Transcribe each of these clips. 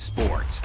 sports.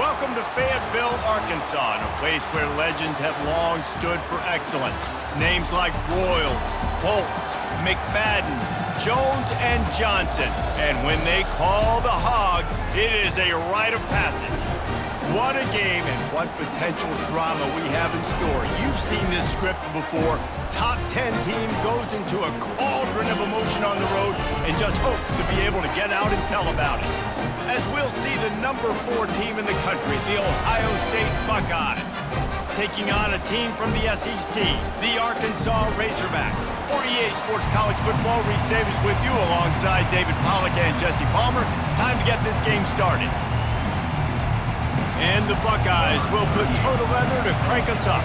Welcome to Fayetteville, Arkansas, a place where legends have long stood for excellence. Names like Broyles, Bolts, McFadden, Jones, and Johnson. And when they call the Hogs, it is a rite of passage. What a game and what potential drama we have in store. You've seen this script before. Top 10 team goes into a cauldron of emotion on the road and just hopes to be able to get out and tell about it. As we'll see the number 4 team in the country, the Ohio State Buckeyes, taking on a team from the SEC, the Arkansas Razorbacks. For EA Sports College Football, Reese Davis with you alongside David Pollack and Jesse Palmer. Time to get this game started. And the Buckeyes will put total leather to crank us up.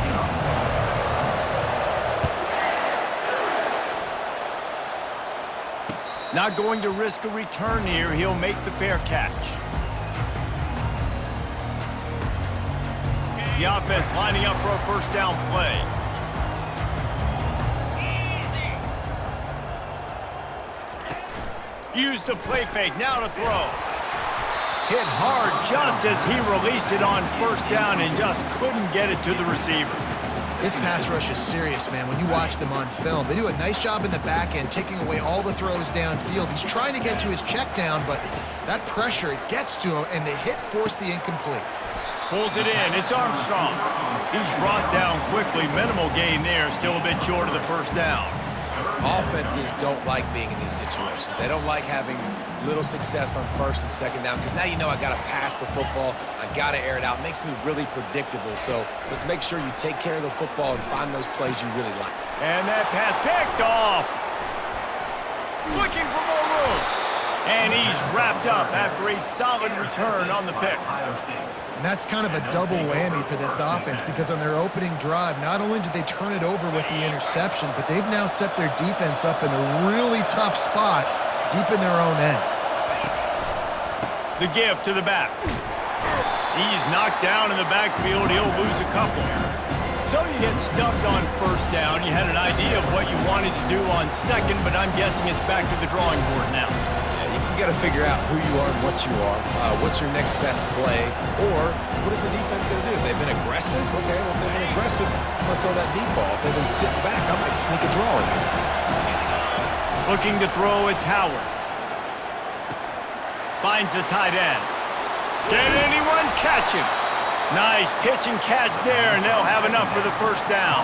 Not going to risk a return here. He'll make the fair catch. The offense lining up for a first down play. Use the play fake. Now to throw. Hit hard just as he released it on first down and just couldn't get it to the receiver. This pass rush is serious, man. When you watch them on film, they do a nice job in the back end, taking away all the throws downfield. He's trying to get to his check down, but that pressure, it gets to him, and the hit forced the incomplete. Pulls it in. It's Armstrong. He's brought down quickly. Minimal gain there. Still a bit short of the first down. Offenses don't like being in these situations. They don't like having little success on first and second down because now you know I got to pass the football. I got to air it out. It makes me really predictable. So let's make sure you take care of the football and find those plays you really like. And that pass picked off. Looking for more room. And he's wrapped up after a solid return on the pick. And that's kind of a double whammy for this offense because on their opening drive, not only did they turn it over with the interception, but they've now set their defense up in a really tough spot deep in their own end. The give to the back. He's knocked down in the backfield. He'll lose a couple. So you get stuffed on first down. You had an idea of what you wanted to do on second, but I'm guessing it's back to the drawing board now. You got to figure out who you are and what you are. What's your next best play? Or what is the defense going to do? If they've been aggressive, okay, well, if they've been aggressive, I'm going to throw that deep ball. If they've been sitting back, I might sneak a draw in there. Looking to throw, it's Howard. Finds the tight end. Can anyone catch him? Nice pitch and catch there, and they'll have enough for the first down.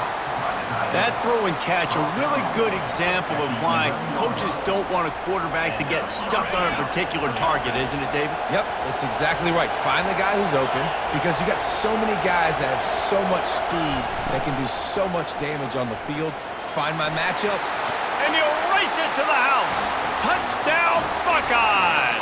That throw and catch, a really good example of why coaches don't want a quarterback to get stuck on a particular target, isn't it, David? Yep, that's exactly right. Find the guy who's open because you got so many guys that have so much speed that can do so much damage on the field. Find my matchup. And he'll race it to the house. Touchdown, Buckeyes!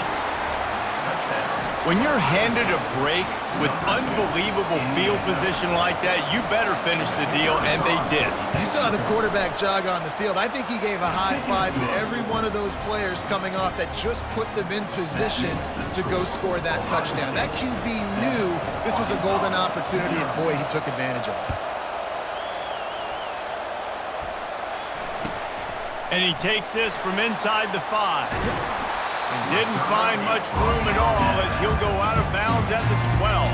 When you're handed a break with unbelievable field position like that, you better finish the deal, and they did. You saw the quarterback jog on the field. I think he gave a high five to every one of those players coming off that just put them in position to go score that touchdown. That QB knew this was a golden opportunity, and boy, he took advantage of it. And he takes this from inside the 5. And didn't find much room at all as he'll go out of bounds at the 12.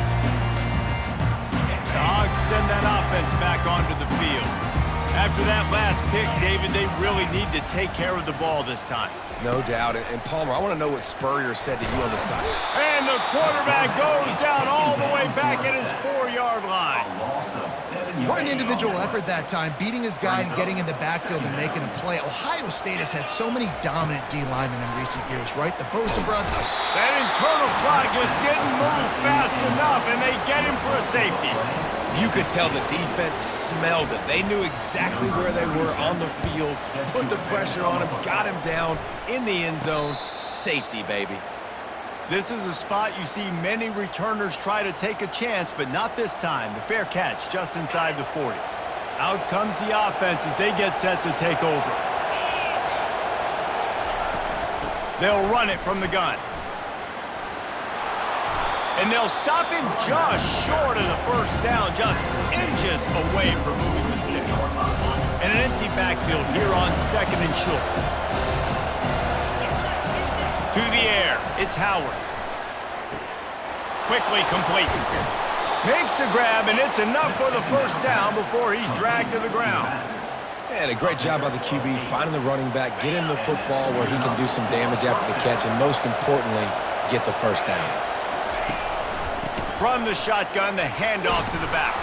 The Hogs send that offense back onto the field. After that last pick, David, they really need to take care of the ball this time. No doubt. And Palmer, I want to know what Spurrier said to you on the side. And the quarterback goes down all the way back at his 4-yard line. What an individual effort that time, beating his guy and getting in the backfield and making a play. Ohio State has had so many dominant D linemen in recent years, right? The Bosa brothers. That internal clock just didn't move fast enough, and they get him for a safety. You could tell the defense smelled it. They knew exactly where they were on the field, put the pressure on him, got him down in the end zone. Safety, baby. This is a spot you see many returners try to take a chance, but not this time. The fair catch just inside the 40. Out comes the offense as they get set to take over. They'll run it from the gun. And they'll stop him just short of the first down, just inches away from moving the sticks. And an empty backfield here on second and short. To the air, it's Howard. Quickly complete. Makes the grab, and it's enough for the first down before he's dragged to the ground. And a great job by the QB finding the running back, get him the football where he can do some damage after the catch, and most importantly, get the first down. From the shotgun, the handoff to the back.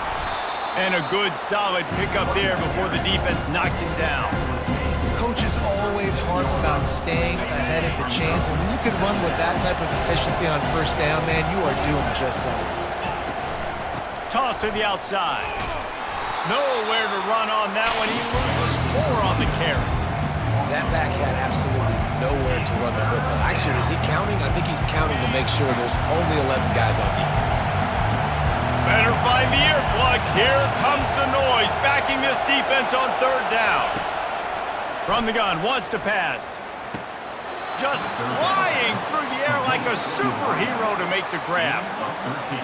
And a good, solid pickup there before the defense knocks him down. Coaches always harp about staying ahead of the chains, and when you can run with that type of efficiency on first down, man, you are doing just that. Toss to the outside. Nowhere to run on that one. He loses 4 on the carry. That back had absolutely nowhere to run the football. Actually, is he counting? I think he's counting to make sure there's only 11 guys on defense. Better find the earplugs. Here comes the noise, backing this defense on third down. From the gun, wants to pass. Just flying through the air like a superhero to make the grab.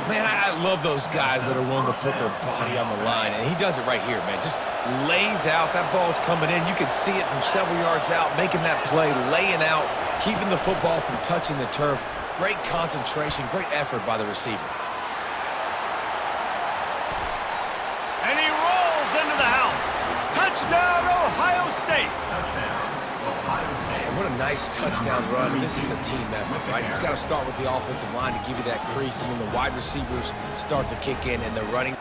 Man, I love those guys that are willing to put their body on the line, and he does it right here, man. Just lays out. That ball's coming in. You can see it from several yards out, making that play, laying out, keeping the football from touching the turf. Great concentration, great effort by the receiver. And he rolls into the house. Touchdown, Ohio State. Man, what a nice touchdown run. And this is a team effort, right? It's got to start with the offensive line to give you that crease, and then the wide receivers start to kick in, and the running.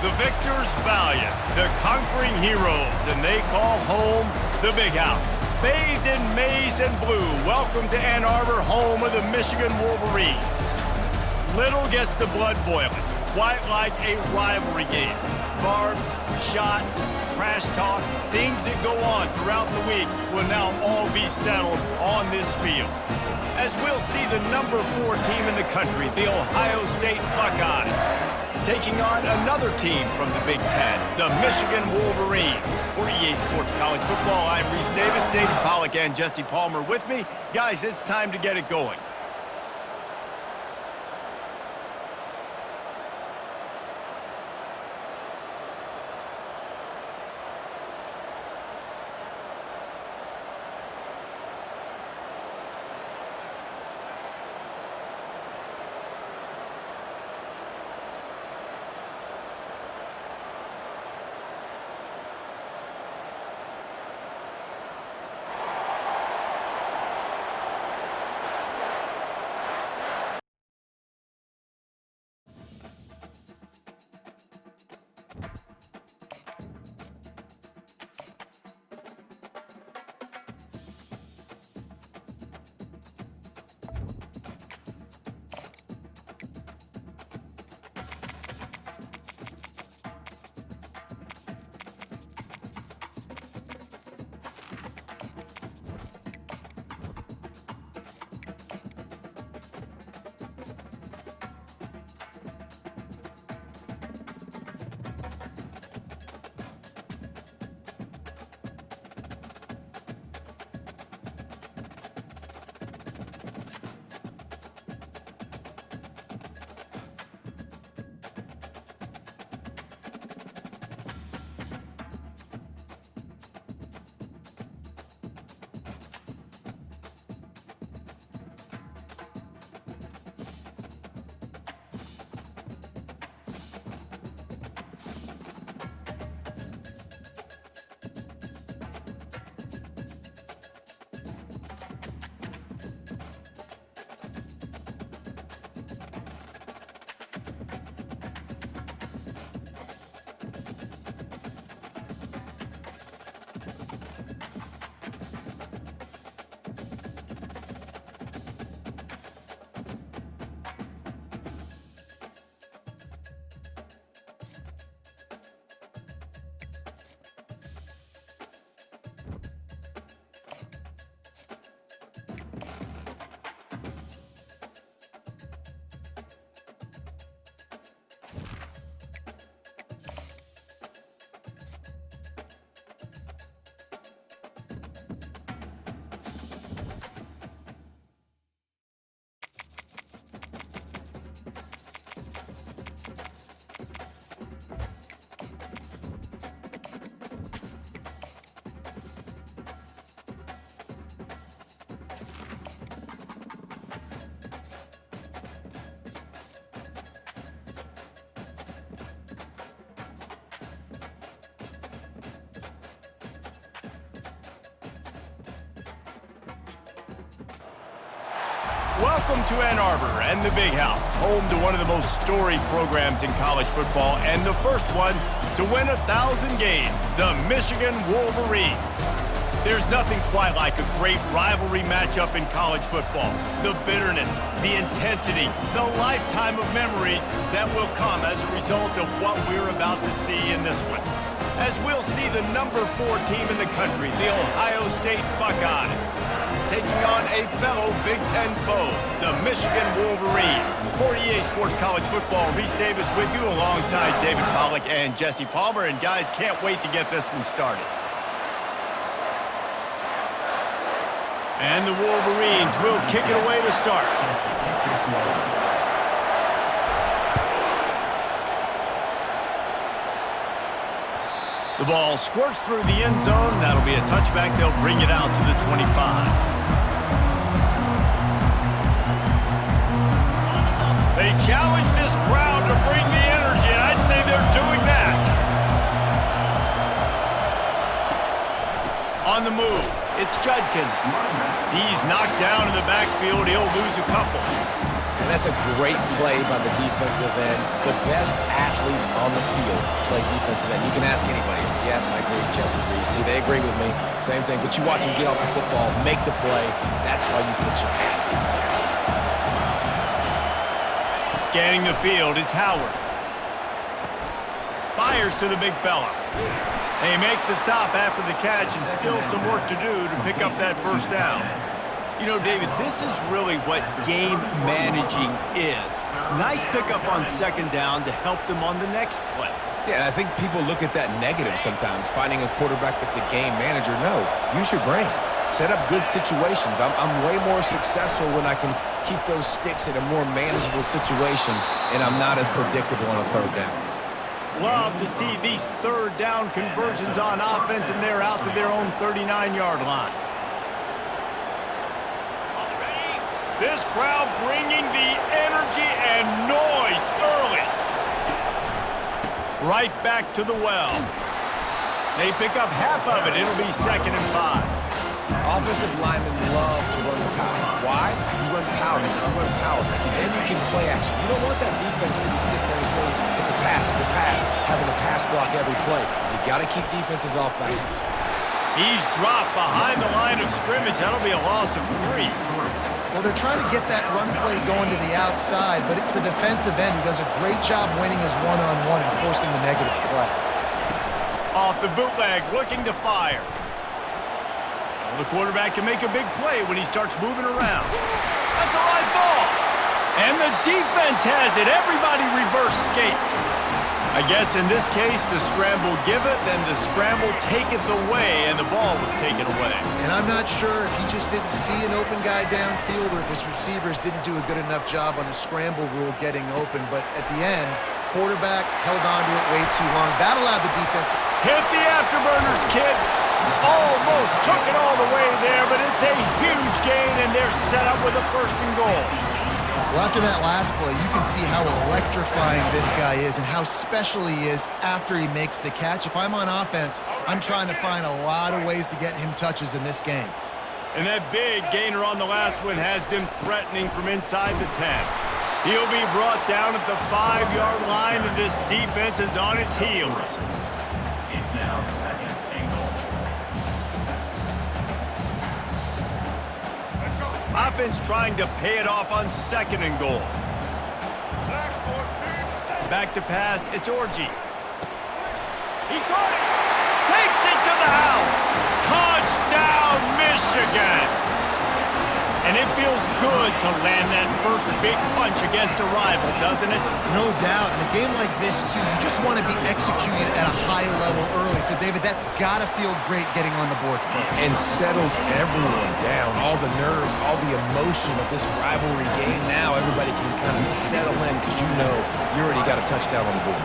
The victors valiant, the conquering heroes, and they call home the Big House. Bathed in maize and blue, welcome to Ann Arbor, home of the Michigan Wolverines. Little gets the blood boiling, quite like a rivalry game. Barbs, shots, trash talk, things that go on throughout the week will now all be settled on this field. As we'll see the number 4 team in the country, the Ohio State Buckeyes, taking on another team from the Big Ten, the Michigan Wolverines. For EA Sports College Football, I'm Reese Davis, David Pollack, and Jesse Palmer with me. Guys, it's time to get it going. Welcome to Ann Arbor and the Big House, home to one of the most storied programs in college football and the first one to win 1,000 games, the Michigan Wolverines. There's nothing quite like a great rivalry matchup in college football. The bitterness, the intensity, the lifetime of memories that will come as a result of what we're about to see in this one. As we'll see the number 4 team in the country, the Ohio State Buckeyes, taking on a fellow Big Ten foe, the Michigan Wolverines. For EA Sports College Football, Reese Davis with you alongside David Pollack and Jesse Palmer. And guys, can't wait to get this one started. And the Wolverines will kick it away to start. The ball squirts through the end zone. That'll be a touchback. They'll bring it out to the 25. They challenge this crowd to bring the energy, and I'd say they're doing that. On the move, it's Judkins. He's knocked down in the backfield. He'll lose a couple. And that's a great play by the defensive end. The best athletes on the field play defensive end. You can ask anybody. Yes, I agree with Jesse Reese. See, they agree with me. Same thing. But you watch them get off the football, make the play. That's why you put your athletes there. Scanning the field, it's Howard. Fires to the big fella. They make the stop after the catch, and still some work to do to pick up that first down. You know, David, this is really what game managing is. Nice pickup on second down to help them on the next play. Yeah, I think people look at that negative sometimes, finding a quarterback that's a game manager. No, use your brain. Set up good situations. I'm way more successful when I can keep those sticks in a more manageable situation, and I'm not as predictable on a third down. Love to see these third down conversions on offense, and they're out to their own 39-yard line. This crowd bringing the energy and noise early. Right back to the well. They pick up half of it. It'll be 2nd and 5. Offensive linemen love to run power. Why? You run power. You run power. Then you can play action. You don't want that defense to be sitting there saying, it's a pass, having to pass block every play. You got to keep defenses off balance. He's dropped behind the line of scrimmage. That'll be a loss of 3. Well, they're trying to get that run play going to the outside, but it's the defensive end who does a great job winning his one-on-one and forcing the negative play. Off the bootleg, looking to fire. Well, the quarterback can make a big play when he starts moving around. That's a live ball. And the defense has it. Everybody reverse skate. I guess in this case, the scramble giveth and the scramble taketh away, and the ball was taken away. And I'm not sure if he just didn't see an open guy downfield or if his receivers didn't do a good enough job on the scramble rule getting open. But at the end, quarterback held on to it way too long. That allowed the defense. Hit the afterburners, kid. Almost took it all the way there, but it's a huge gain, and they're set up with a 1st and goal. Well, after that last play, you can see how electrifying this guy is and how special he is after he makes the catch. If I'm on offense, I'm trying to find a lot of ways to get him touches in this game. And that big gainer on the last one has them threatening from inside the 10. He'll be brought down at the 5-yard line, and this defense is on its heels. It's now 2nd and goal. Offense trying to pay it off on 2nd and goal. Back to pass, it's Orji. He caught it. Takes it to the house. Touchdown, Michigan. And it feels good to land that first big punch against a rival, doesn't it? No doubt. In a game like this, too, you just want to be executing at a high level early. So, David, that's got to feel great getting on the board first. And settles everyone down. All the nerves, all the emotion of this rivalry game. Now everybody can kind of settle in because you know you already got a touchdown on the board.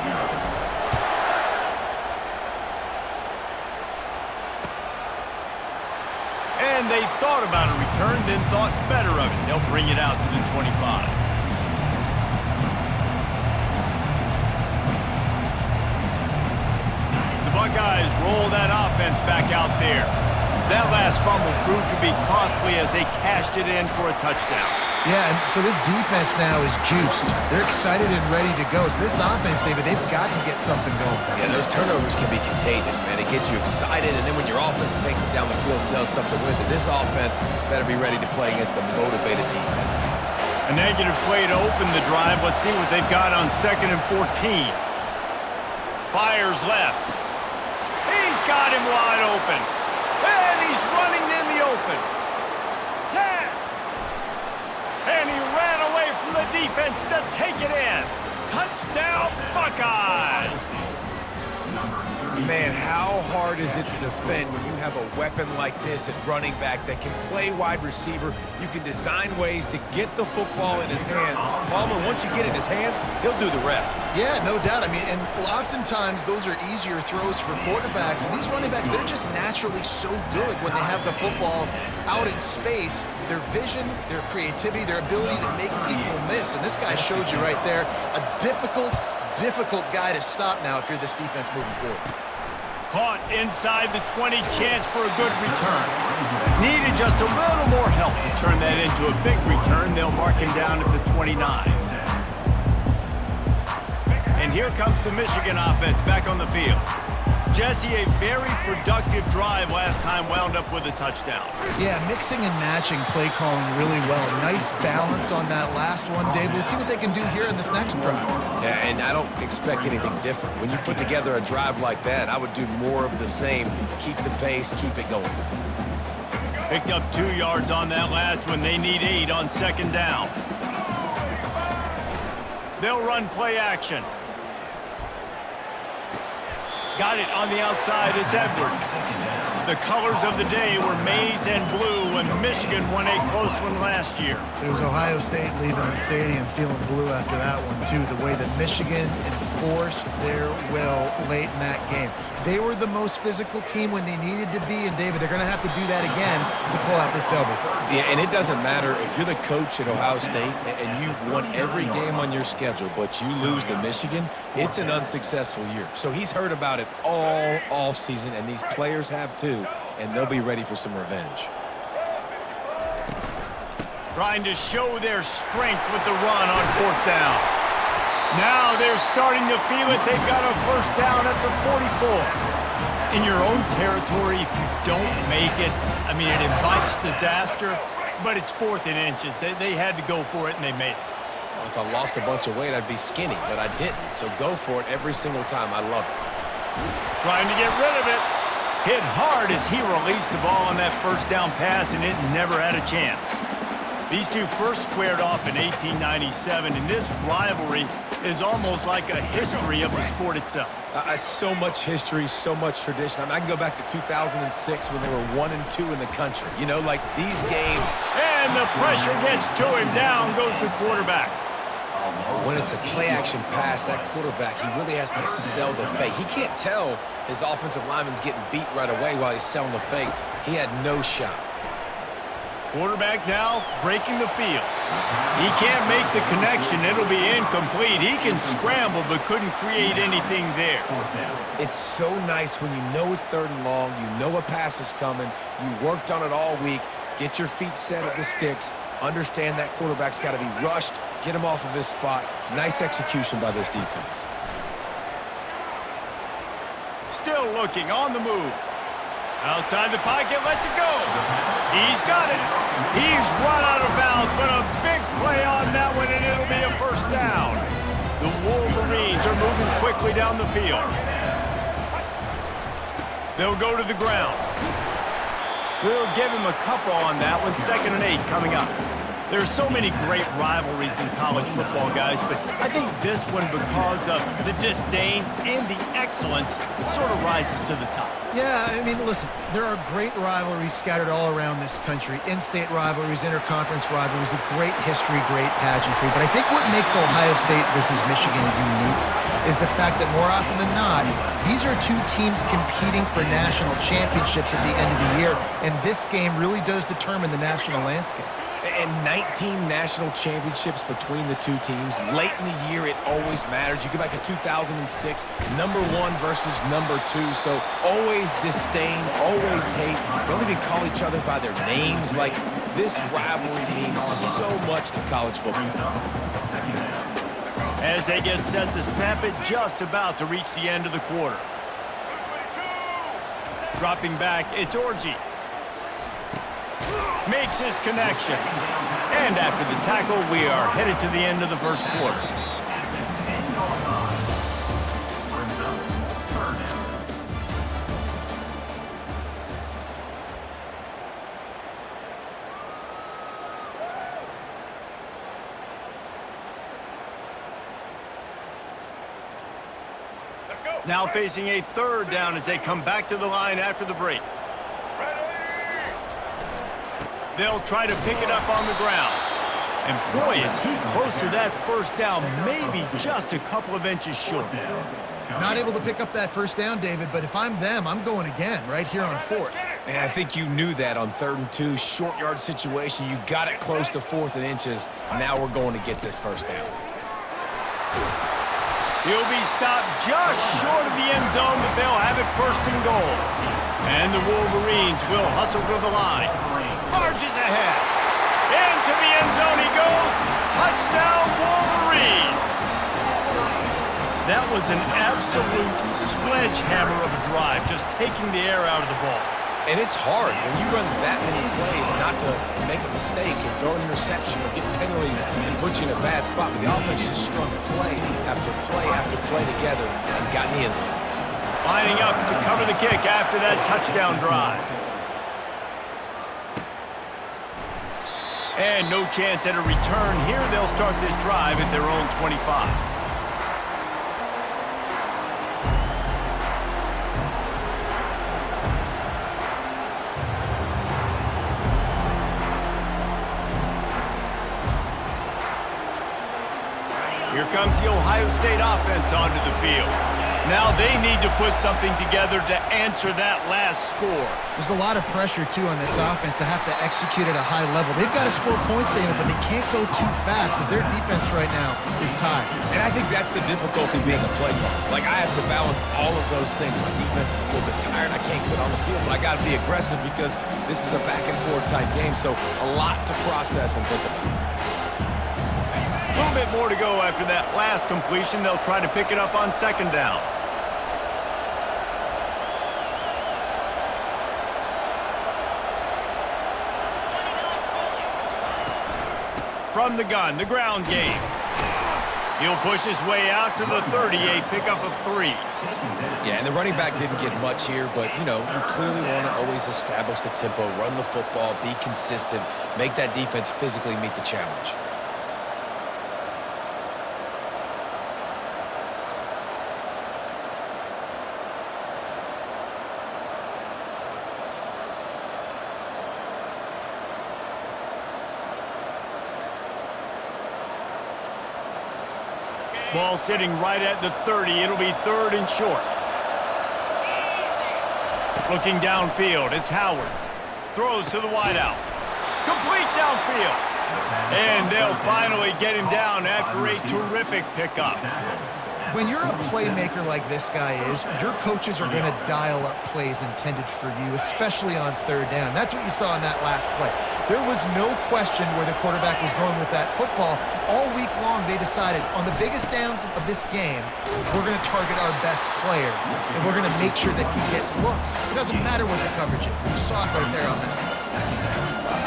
And they thought about a return, then thought better of it. They'll bring it out to the 25. The Buckeyes roll that offense back out there. That last fumble proved to be costly as they cashed it in for a touchdown. Yeah, and so this defense now is juiced. They're excited and ready to go. So this offense, David, they've got to get something going. Yeah, those turnovers can be contagious, man. It gets you excited, and then when your offense takes it down the field and does something with it, this offense better be ready to play against a motivated defense. A negative play to open the drive. Let's see what they've got on 2nd and 14. Fires left. He's got him wide open. And he's running in the open. 10. And he ran away from the defense to take it in. Touchdown, Buckeyes! Man, how hard is it to defend when you have a weapon like this at running back that can play wide receiver? You can design ways to get the football in his hand. Palmer, once you get it in his hands, he'll do the rest. Yeah, no doubt. I mean, and oftentimes those are easier throws for quarterbacks. And these running backs, they're just naturally so good when they have the football out in space. Their vision, their creativity, their ability to make people miss. And this guy showed you right there a difficult guy to stop now if you're this defense moving forward. Caught inside the 20, chance for a good return. Needed just a little more help to turn that into a big return. They'll mark him down at the 29. And here comes the Michigan offense back on the field. Jesse, a very productive drive last time, wound up with a touchdown. Yeah, mixing and matching play calling really well. Nice balance on that last one, Dave. Let's see what they can do here in this next drive. Yeah, and I don't expect anything different. When you put together a drive like that, I would do more of the same. Keep the pace, keep it going. Picked up 2 yards on that last one. They need 8 on 2nd down. They'll run play action. Got it on the outside. It's Edwards. The colors of the day were maize and blue when Michigan won a close one last year. It was Ohio State leaving the stadium feeling blue after that one, too. The way that Michigan enforced their will late in that game. They were the most physical team when they needed to be, and David, they're going to have to do that again to pull out this W. Yeah, and it doesn't matter if you're the coach at Ohio State and you won every game on your schedule, but you lose to Michigan, it's an unsuccessful year. So he's heard about it all offseason, and these players have too, and they'll be ready for some revenge. Trying to show their strength with the run on 4th down. Now they're starting to feel it. They've got a first down at the 44. In your own territory, if you don't make it, I mean, it invites disaster, but it's 4th and inches. They had to go for it, and they made it. Well, if I lost a bunch of weight, I'd be skinny, but I didn't. So go for it every single time. I love it. Trying to get rid of it. Hit hard as he released the ball on that first down pass, and it never had a chance. These two first squared off in 1897, and this rivalry is almost like a history of the sport itself. So much history, so much tradition. I mean, I can go back to 2006 when they were 1-2 in the country. You know, like these games. And the pressure gets to him. Down goes the quarterback. When it's a play-action pass, that quarterback, he really has to sell the fake. He can't tell his offensive lineman's getting beat right away while he's selling the fake. He had no shot. Quarterback now breaking the field. He can't make the connection. It'll be incomplete. He can scramble but couldn't create anything there. It's so nice when you know it's 3rd and long, you know a pass is coming, you worked on it all week, get your feet set at the sticks, understand that quarterback's got to be rushed, get him off of his spot. Nice execution by this defense. Still looking on the move. Outside the pocket, lets it go. He's got it. He's run out of bounds, but a big play on that one, and it'll be a first down. The Wolverines are moving quickly down the field. They'll go to the ground. We'll give him a couple on that one. 2nd and 8 coming up. There's so many great rivalries in college football, guys, but I think this one, because of the disdain and the excellence, sort of rises to the top. Yeah, I mean, listen, there are great rivalries scattered all around this country. In-state rivalries, interconference rivalries, a great history, great pageantry. But I think what makes Ohio State versus Michigan unique is the fact that more often than not, these are two teams competing for national championships at the end of the year, and this game really does determine the national landscape. And 19 national championships between the two teams. Late in the year, it always matters. You go back to 2006, #1 versus #2. So always disdain, always hate. Don't even call each other by their names. Like, this rivalry means so much to college football. As they get set to snap it, just about to reach the end of the quarter. Dropping back, it's Orji. Makes his connection. And after the tackle, we are headed to the end of the first quarter. Now facing a third down as they come back to the line after the break. They'll try to pick it up on the ground. And boy, is he close to that first down, maybe just a couple of inches short. Not able to pick up that first down, David, but if I'm them, I'm going again right here on 4th. And I think you knew that on 3rd and 2, short yard situation. You got it close to 4th and inches. Now we're going to get this first down. He'll be stopped just short of the end zone, but they'll have it 1st and goal. And the Wolverines will hustle to the line. Marches ahead. Into the end zone he goes. Touchdown, Wolverines. That was an absolute sledgehammer of a drive, just taking the air out of the ball. And it's hard when you run that many plays not to make a mistake and throw an interception or get penalties and put you in a bad spot. But the offense just strung play after play after play together and got in the end zone. Lining up to cover the kick after that touchdown drive. And no chance at a return here. They'll start this drive at their own 25. Here comes the Ohio State offense onto the field. Now they need to put something together to answer that last score. There's a lot of pressure, too, on this offense to have to execute at a high level. They've got to score points, David, but they can't go too fast because their defense right now is tired. And I think that's the difficulty being a play caller. Like, I have to balance all of those things. My defense is a little bit tired. I can't get on the field, but I got to be aggressive because this is a back-and-forth type game. So a lot to process and think about. A little bit more to go after that last completion. They'll try to pick it up on 2nd down. From the gun, the ground game. He'll push his way out to the 38, pickup of 3. Yeah, and the running back didn't get much here, but, you know, you clearly want to always establish the tempo, run the football, be consistent, make that defense physically meet the challenge. Ball sitting right at the 30. It'll be 3rd and short. Looking downfield, it's Howard. Throws to the wideout. Complete downfield. And they'll finally get him down after a terrific pickup. When you're a playmaker like this guy is, your coaches are going to dial up plays intended for you, especially on 3rd down. That's what you saw in that last play. There was no question where the quarterback was going with that football. All week long, they decided on the biggest downs of this game, we're going to target our best player, and we're going to make sure that he gets looks. It doesn't matter what the coverage is. You saw it right there on that.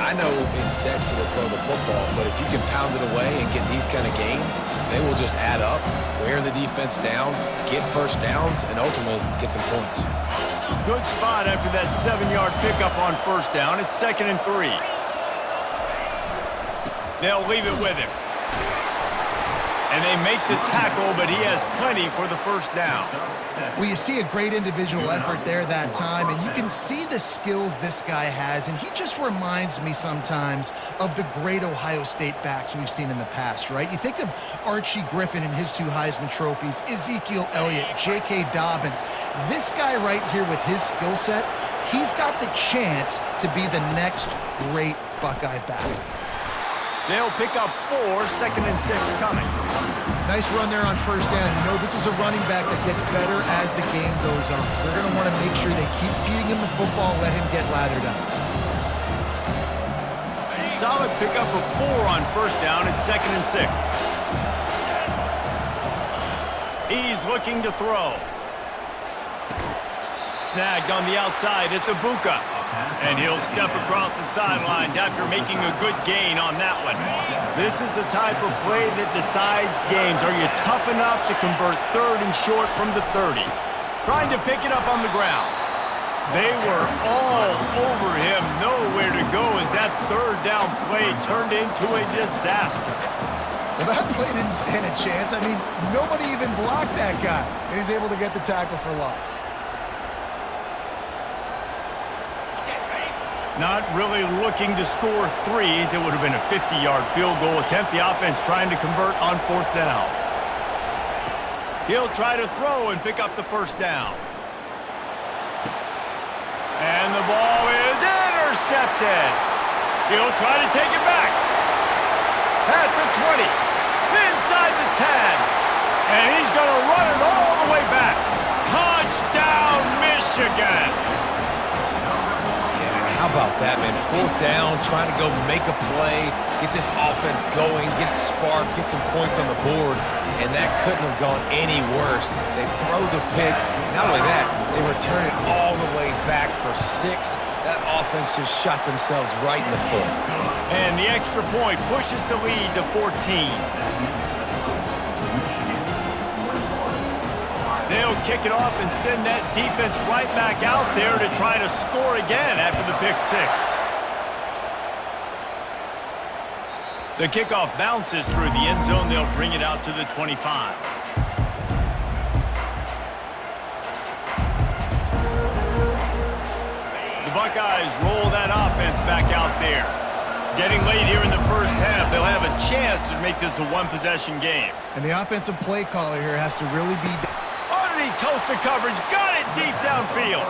I know it's sexy to throw the football, but if you can pound it away and get these kind of gains, they will just add up, wear the defense down, get first downs, and ultimately get some points. Good spot after that 7-yard pickup on 1st down. It's 2nd and 3. They'll leave it with him. And they make the tackle, but he has plenty for the 1st down. Well, you see a great individual effort there that time, and you can see the skills this guy has, and he just reminds me sometimes of the great Ohio State backs we've seen in the past, right? You think of Archie Griffin and his 2 Heisman trophies, Ezekiel Elliott, J.K. Dobbins. This guy right here with his skill set, he's got the chance to be the next great Buckeye back. They'll pick up 4, 2nd and 6 coming. Nice run there on first down. You know, this is a running back that gets better as the game goes on. So they're going to want to make sure they keep feeding him the football and let him get lathered up. Solid pickup of 4 on first down at 2nd and 6. He's looking to throw. Snagged on the outside, it's Ibuka. And he'll step across the sidelines after making a good gain on that one. This is the type of play that decides games. Are you tough enough to convert 3rd and short from the 30? Trying to pick it up on the ground. They were all over him, nowhere to go as that 3rd down play turned into a disaster. Well, that play didn't stand a chance. I mean, nobody even blocked that guy, and he's able to get the tackle for loss. Not really looking to score 3s. It would have been a 50-yard field goal attempt. The offense trying to convert on 4th down. He'll try to throw and pick up the 1st down. And the ball is intercepted. He'll try to take it back. Past the 20. Inside the 10. And he's going to run it all the way back. Touchdown, Michigan. How about that, man? 4th down, trying to go make a play, get this offense going, get it sparked, get some points on the board, and that couldn't have gone any worse. They throw the pick. Not only that, they return it all the way back for 6. That offense just shot themselves right in the foot. And the extra point pushes the lead to 14. They'll kick it off and send that defense right back out there to try to score again after the pick 6. The kickoff bounces through the end zone. They'll bring it out to the 25. The Buckeyes roll that offense back out there. Getting late here in the first half, they'll have a chance to make this a one-possession game. And the offensive play caller here has to really be... Toasted coverage, got it deep downfield.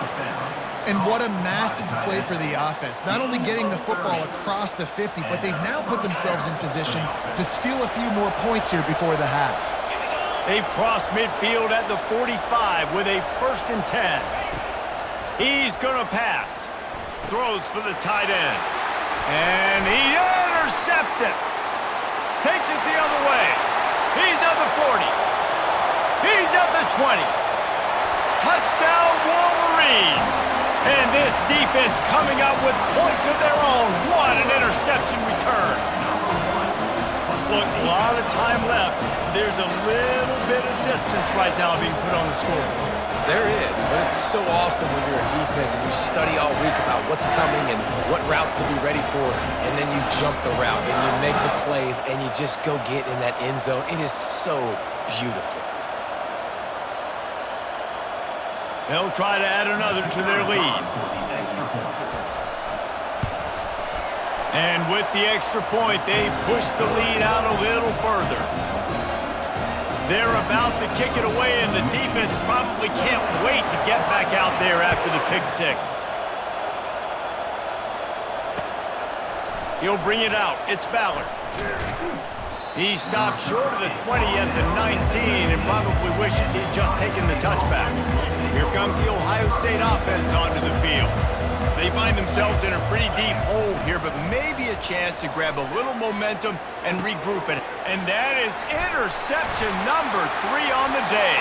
And what a massive play for the offense. Not only getting the football across the 50, but they've now put themselves in position to steal a few more points here before the half. They cross midfield at the 45 with a 1st and 10. He's going to pass. Throws for the tight end. And he intercepts it. Takes it the other way. He's at the 40. He's at the 20. Touchdown, Wolverines. And this defense coming up with points of their own. What an interception return. Look, a lot of time left. There's a little bit of distance right now being put on the scoreboard. There is, but it's so awesome when you're a defense and you study all week about what's coming and what routes to be ready for, and then you jump the route and you make the plays and you just go get in that end zone. It is so beautiful. They'll try to add another to their lead. And with the extra point, they push the lead out a little further. They're about to kick it away, and the defense probably can't wait to get back out there after the pick 6. He'll bring it out. It's Ballard. He stopped short of the 20 at the 19 and probably wishes he'd just taken the touchback. Here comes the Ohio State offense onto the field. They find themselves in a pretty deep hole here, but maybe a chance to grab a little momentum and regroup it. And that is interception number 3 on the day.